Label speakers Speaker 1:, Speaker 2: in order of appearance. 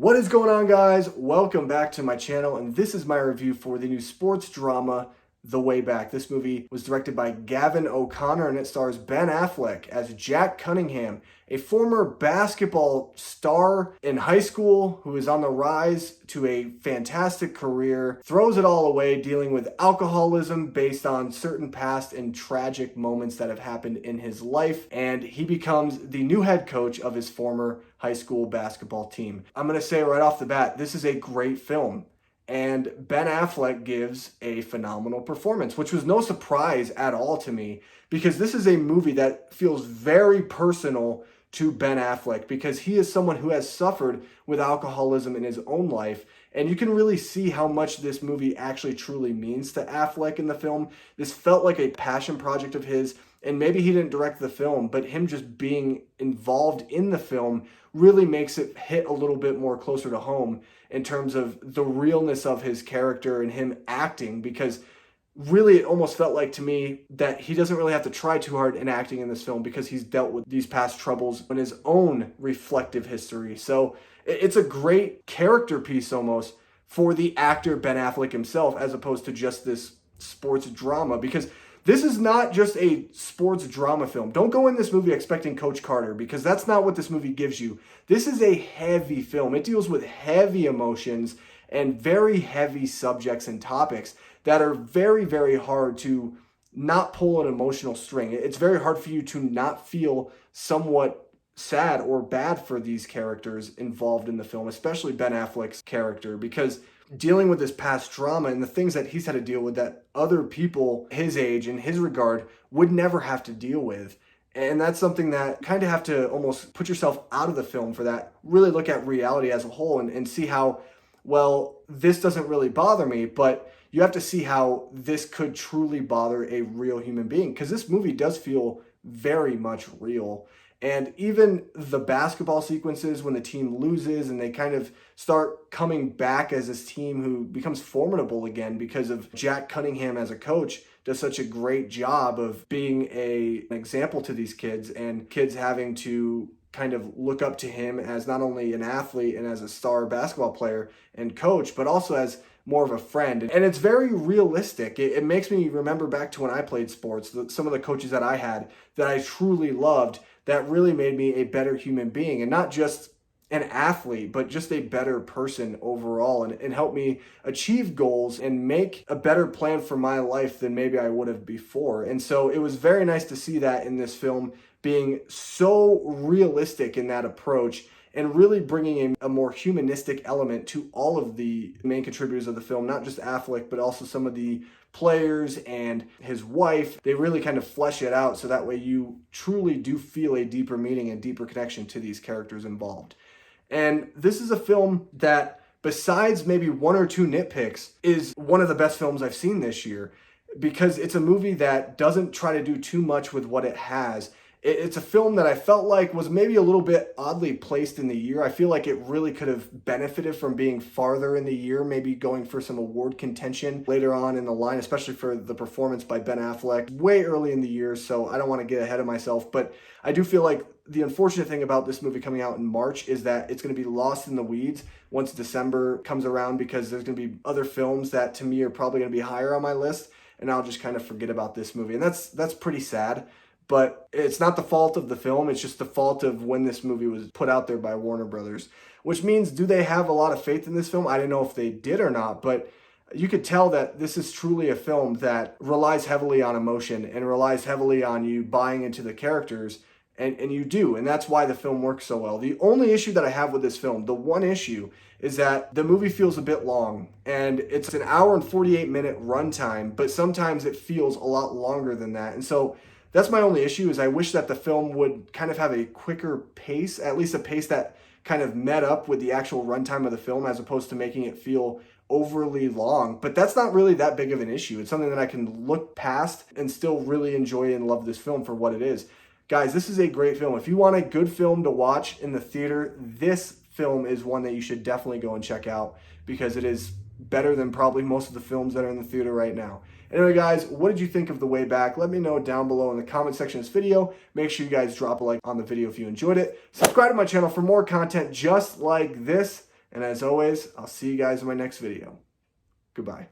Speaker 1: What is going on, guys? Welcome back to my channel, and this is my review for the new sports drama, The Way Back. This movie was directed by Gavin O'Connor, and it stars Ben Affleck as Jack Cunningham, a former basketball star in high school who is on the rise to a fantastic career, throws it all away dealing with alcoholism based on certain past and tragic moments that have happened in his life, and he becomes the new head coach of his former high school basketball team. I'm going to say right off the bat, this is a great film. And Ben Affleck gives a phenomenal performance, which was no surprise at all to me, because this is a movie that feels very personal to Ben Affleck, because he is someone who has suffered with alcoholism in his own life. And you can really see how much this movie actually truly means to Affleck in the film. This felt like a passion project of his, and maybe he didn't direct the film, but him just being involved in the film really makes it hit a little bit more closer to home in terms of the realness of his character and him acting, because really it almost felt like to me that he doesn't really have to try too hard in acting in this film because he's dealt with these past troubles in his own reflective history. So it's a great character piece almost for the actor Ben Affleck himself, as opposed to just this sports drama, because this is not just a sports drama film. Don't go in this movie expecting Coach Carter, because that's not what this movie gives you. This is a heavy film. It deals with heavy emotions and very heavy subjects and topics that are very, very hard to not pull an emotional string. It's very hard for you to not feel somewhat sad or bad for these characters involved in the film, especially Ben Affleck's character, because dealing with this past trauma and the things that he's had to deal with that other people his age in his regard would never have to deal with. And that's something that kind of have to almost put yourself out of the film for that. Really look at reality as a whole and see how, well, this doesn't really bother me, but you have to see how this could truly bother a real human being, because this movie does feel very much real. And even the basketball sequences when the team loses and they kind of start coming back as this team who becomes formidable again because of Jack Cunningham as a coach does such a great job of being an example to these kids, and kids having to kind of look up to him as not only an athlete and as a star basketball player and coach, but also as more of a friend. And it's very realistic. It makes me remember back to when I played sports, some of the coaches that I had that I truly loved, that really made me a better human being, and not just an athlete, but just a better person overall, and helped me achieve goals and make a better plan for my life than maybe I would have before. And so it was very nice to see that in this film, being so realistic in that approach and really bringing a more humanistic element to all of the main contributors of the film, not just Affleck, but also some of the players and his wife. They really kind of flesh it out so that way you truly do feel a deeper meaning and deeper connection to these characters involved. And this is a film that, besides maybe one or two nitpicks, is one of the best films I've seen this year, because it's a movie that doesn't try to do too much with what it has. It's a film that I felt like was maybe a little bit oddly placed in the year. I feel like it really could have benefited from being farther in the year, maybe going for some award contention later on in the line, especially for the performance by Ben Affleck way early in the year. So I don't want to get ahead of myself, but I do feel like the unfortunate thing about this movie coming out in March is that it's going to be lost in the weeds once December comes around, because there's going to be other films that to me are probably going to be higher on my list, and I'll just kind of forget about this movie. And that's pretty sad. But it's not the fault of the film, it's just the fault of when this movie was put out there by Warner Brothers. Which means, do they have a lot of faith in this film? I don't know if they did or not, but you could tell that this is truly a film that relies heavily on emotion and relies heavily on you buying into the characters, and you do, and that's why the film works so well. The only issue that I have with this film, the one issue, is that the movie feels a bit long, and it's an hour and 48-minute runtime, but sometimes it feels a lot longer than that. And so that's my only issue, is I wish that the film would kind of have a quicker pace, at least a pace that kind of met up with the actual runtime of the film, as opposed to making it feel overly long. But that's not really that big of an issue. It's something that I can look past and still really enjoy and love this film for what it is. Guys, this is a great film. If you want a good film to watch in the theater, this film is one that you should definitely go and check out, because it is better than probably most of the films that are in the theater right now. Anyway, guys, what did you think of The Way Back? Let me know down below in the comment section of this video. Make sure you guys drop a like on the video if you enjoyed it. Subscribe to my channel for more content just like this. And as always, I'll see you guys in my next video. Goodbye.